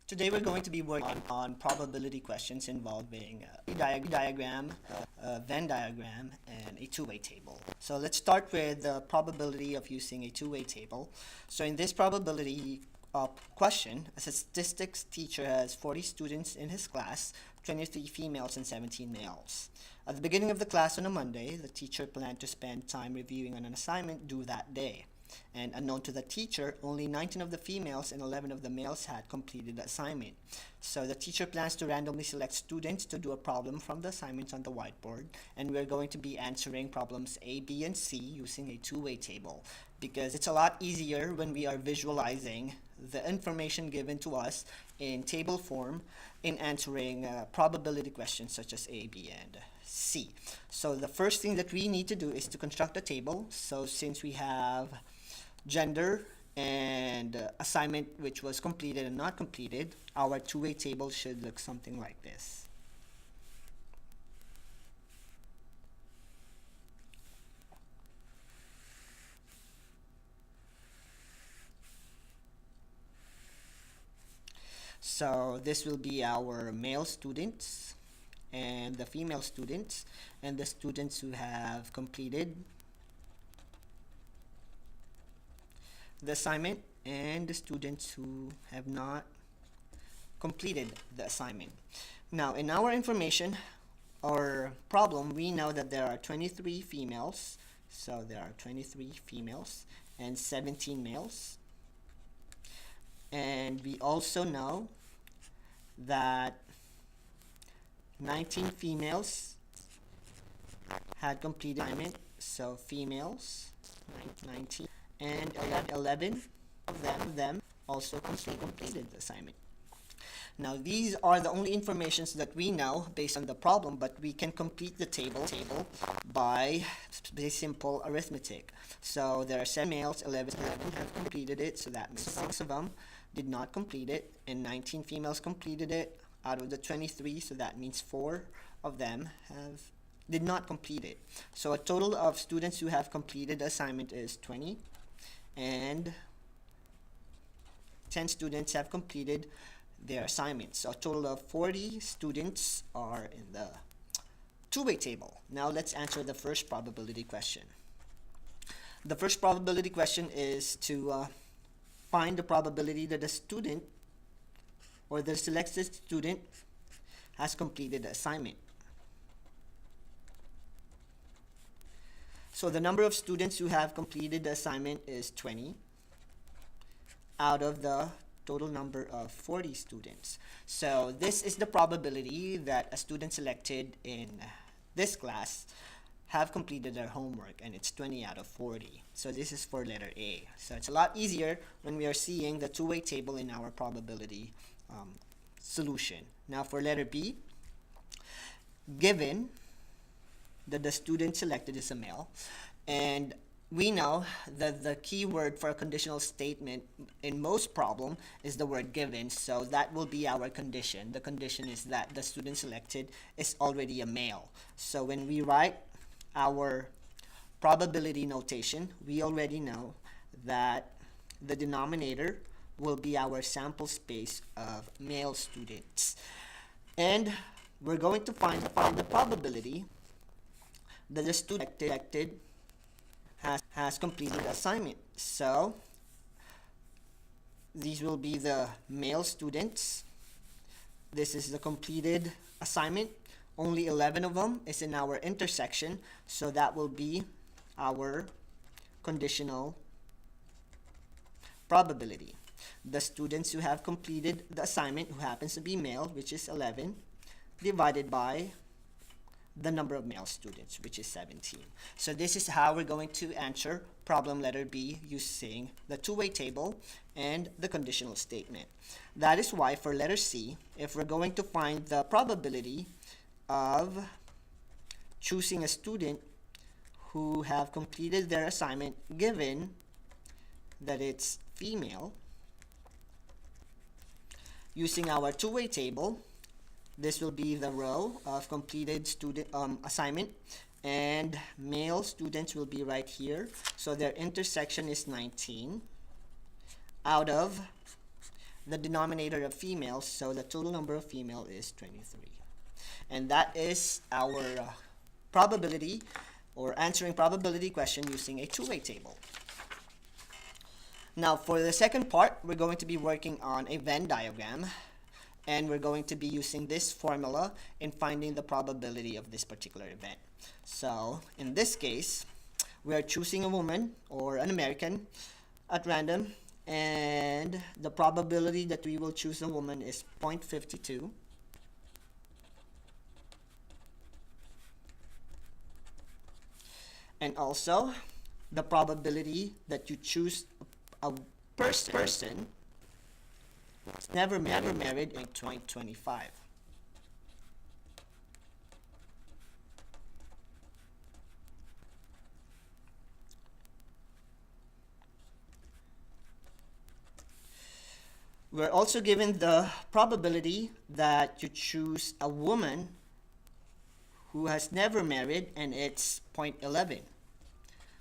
Today we're going to be working on probability questions involving a diagram, a Venn diagram, and a two-way table. So let's start with the probability of using a two-way table. So in this probability question, a statistics teacher has 40 students in his class, 23 females and 17 males. At the beginning of the class on a Monday, the teacher planned to spend time reviewing on an assignment due that day. And unknown to the teacher, only 19 of the females and 11 of the males had completed the assignment. So the teacher plans to randomly select students to do a problem from the assignments on the whiteboard, and we're going to be answering problems A, B, and C using a two-way table, because it's a lot easier when we are visualizing the information given to us in table form in answering probability questions such as A, B, and C. So the first thing that we need to do is to construct a table. So since we have gender and assignment which was completed and not completed, our two-way table should look something like this. So this will be our male students and the female students and the students who have completed the assignment and the students who have not completed the assignment. Now in our information or problem, we know that there are 23 females, so there are 23 females and 17 males, and we also know that 19 females had completed the assignment, so females 19, and 11 of them also completed the assignment. Now these are the only informations that we know based on the problem, but we can complete the table by simple arithmetic. So there are 7 males, 11 have completed it, so that means 6 of them did not complete it, and 19 females completed it out of the 23, so that means 4 of them did not complete it. So a total of students who have completed the assignment is 20, and 10 students have completed their assignments. So a total of 40 students are in the two-way table. Now let's answer the first probability question. The first probability question is to find the probability that a student or the selected student has completed the assignment. So the number of students who have completed the assignment is 20 out of the total number of 40 students. So this is the probability that a student selected in this class have completed their homework, and it's 20 out of 40. So this is for letter A. So it's a lot easier when we are seeing the two-way table in our probability solution. Now for letter B, given that the student selected is a male, and we know that the key word for a conditional statement in most problem is the word given, so that will be our condition. The condition is that the student selected is already a male. So when we write our probability notation, we already know that the denominator will be our sample space of male students. And we're going to find the probability that the student selected has completed the assignment. So these will be the male students. This is the completed assignment. Only 11 of them is in our intersection, so that will be our conditional probability. The students who have completed the assignment, who happens to be male, which is 11, divided by the number of male students, which is 17. So this is how we're going to answer problem letter B using the two-way table and the conditional statement. That is why for letter C, if we're going to find the probability of choosing a student who have completed their assignment given that it's female, using our two-way table, this will be the row of completed student assignment, and male students will be right here. So their intersection is 19 out of the denominator of females, so the total number of female is 23. And that is our probability or answering probability question using a two-way table. Now for the second part, we're going to be working on a Venn diagram, and we're going to be using this formula in finding the probability of this particular event. So in this case, we are choosing a woman or an American at random, and the probability that we will choose a woman is 0.52. And also, the probability that you choose a person never married in 2025. We're also given the probability that you choose a woman who has never married, and it's 0.11.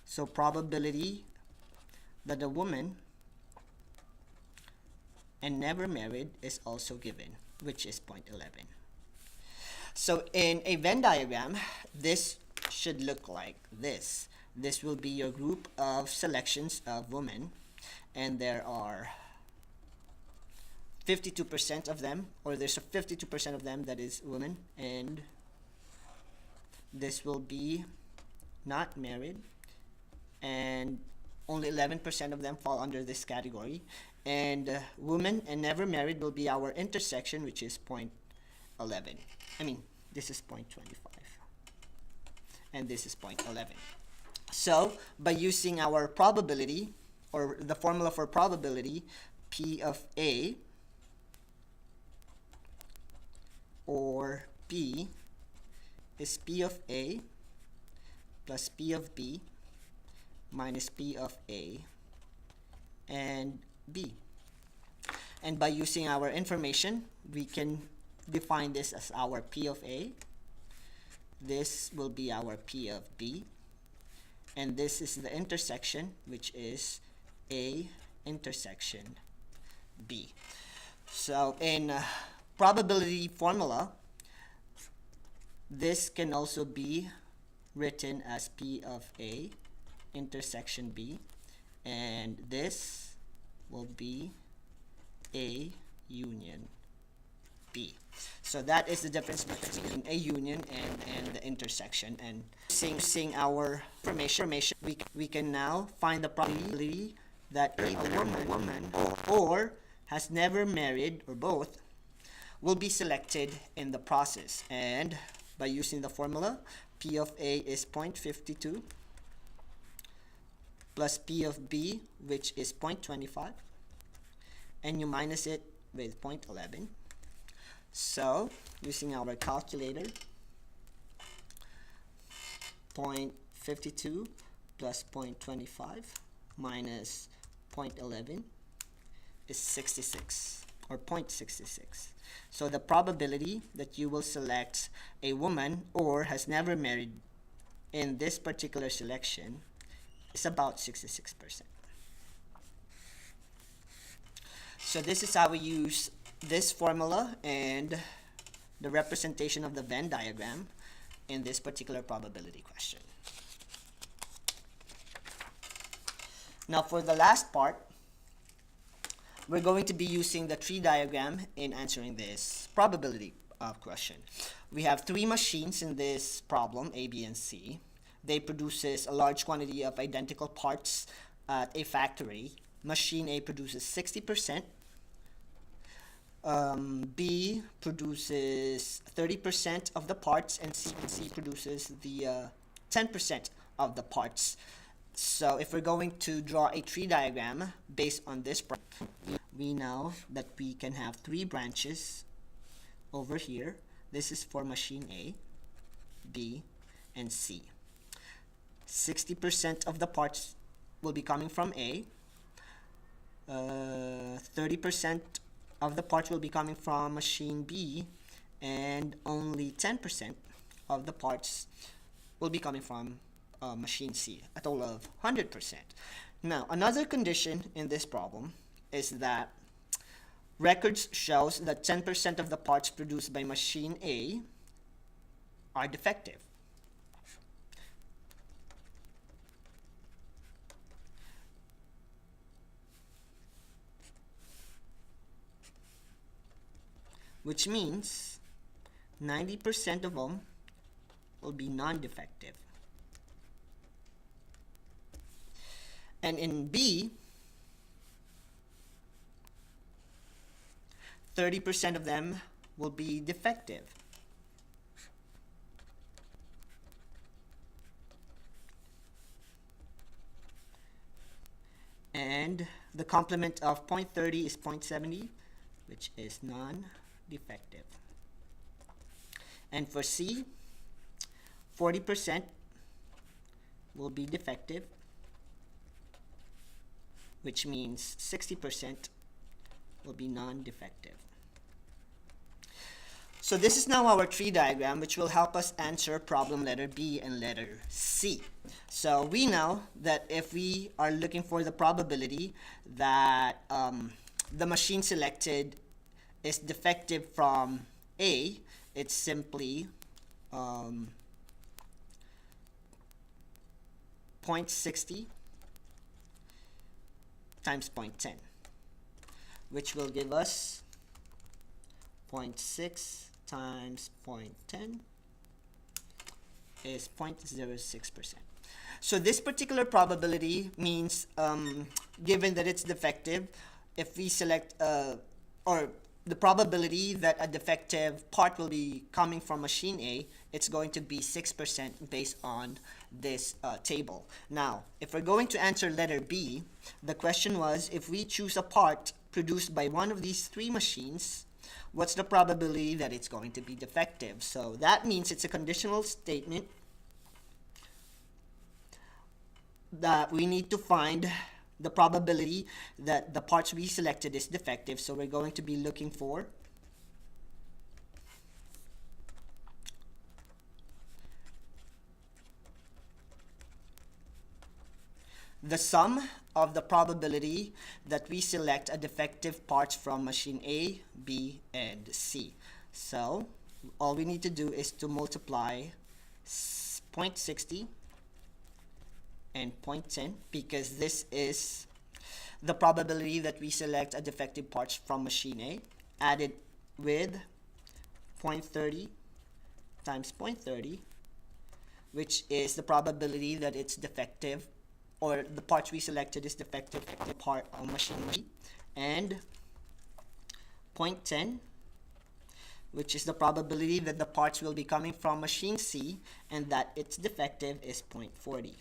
So probability that a woman and never married is also given, which is 0.11. So in a Venn diagram, this should look like this. This will be your group of selections of women, and there are 52% of them, or there's a 52% of them that is women, and this will be not married, and only 11% of them fall under this category. And women and never married will be our intersection, which is 0.11. I mean, this is 0.25, and this is 0.11. So by using our probability, or the formula for probability, P of A or P is P of A plus P of B minus P of A and B. And by using our information, we can define this as our P of A. This will be our P of B. And this is the intersection, which is A intersection B. So in probability formula, this can also be written as P of A intersection B, and this will be A union B. So that is the difference between a union and the intersection. And using our information, we can now find the probability that a woman or has never married, or both, will be selected in the process. And by using the formula, P of A is 0.52 plus P of B, which is 0.25, and you minus it with 0.11. So using our calculator, 0.52 plus 0.25 minus 0.11 is 66, or 0.66. So the probability that you will select a woman or has never married in this particular selection is about 66%. So this is how we use this formula and the representation of the Venn diagram in this particular probability question. Now for the last part, we're going to be using the tree diagram in answering this probability question. We have three machines in this problem, A, B, and C. They produces a large quantity of identical parts at a factory. Machine A produces 60%. B produces 30% of the parts, and C produces the 10% of the parts. So if we're going to draw a tree diagram based on this, we know that we can have three branches over here. This is for machine A, B, and C. 60% of the parts will be coming from A. 30% of the parts will be coming from machine B, and only 10% of the parts will be coming from machine C, a total of 100%. Now, another condition in this problem is that records shows that 10% of the parts produced by machine A are defective. Which means 90% of them will be non-defective. And in B, 30% of them will be defective. And the complement of 0.30 is 0.70, which is non-defective. And for C, 40% will be defective, which means 60% will be non-defective. So this is now our tree diagram, which will help us answer problem letter B and letter C. So we know that if we are looking for the probability that the machine selected is defective from A, it's simply 0.60 times 0.10, which will give us 0.6 times 0.10 is 0.06%. So this particular probability means, given that it's defective, if we select, or the probability that a defective part will be coming from machine A, it's going to be 6% based on this table. Now, if we're going to answer letter B, the question was, if we choose a part produced by one of these three machines, what's the probability that it's going to be defective? So that means it's a conditional statement that we need to find the probability that the parts we selected is defective. So we're going to be looking for the sum of the probability that we select a defective parts from machine A, B, and C. So all we need to do is to multiply 0.60 and 0.10, because this is the probability that we select a defective parts from machine A, added with 0.30 times 0.30, which is the probability that it's defective, or the parts we selected is defective part of machine B, and 0.10, which is the probability that the parts will be coming from machine C and that it's defective is 0.40.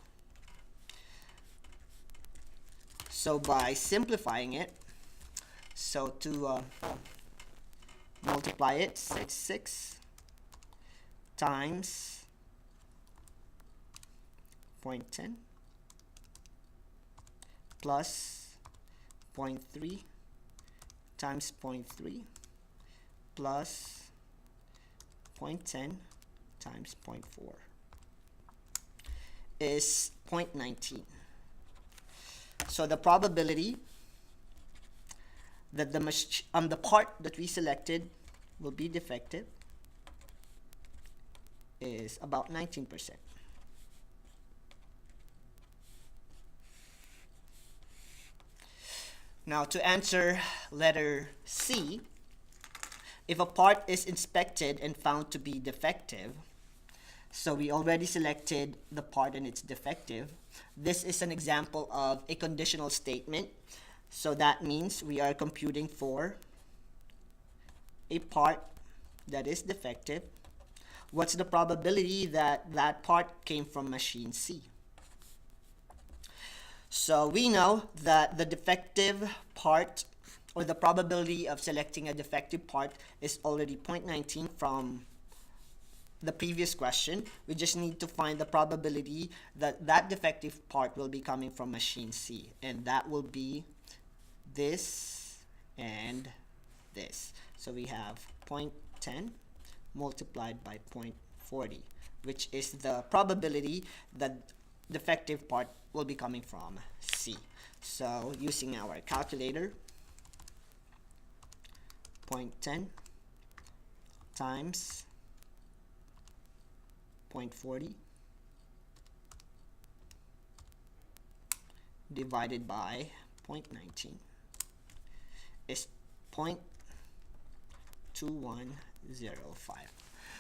So by simplifying it, so to multiply it, 6 times 0.10 plus 0.3 times 0.3 plus 0.10 times 0.4 is 0.19. So the probability that the part that we selected will be defective is about 19%. Now to answer letter C, if a part is inspected and found to be defective, so we already selected the part and it's defective. This is an example of a conditional statement. So that means we are computing for a part that is defective. What's the probability that that part came from machine C? So we know that the defective part, or the probability of selecting a defective part, is already 0.19 from the previous question. We just need to find the probability that that defective part will be coming from machine C, and that will be this and this. So we have 0.10 multiplied by 0.40, which is the probability that defective part will be coming from C. So using our calculator, 0.10 times 0.40 divided by 0.19 is 0.2105.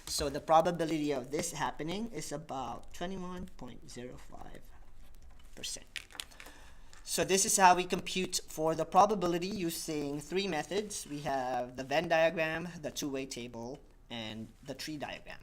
So the probability of this happening is about 21.05%. So this is how we compute for the probability using three methods. We have the Venn diagram, the two-way table, and the tree diagram.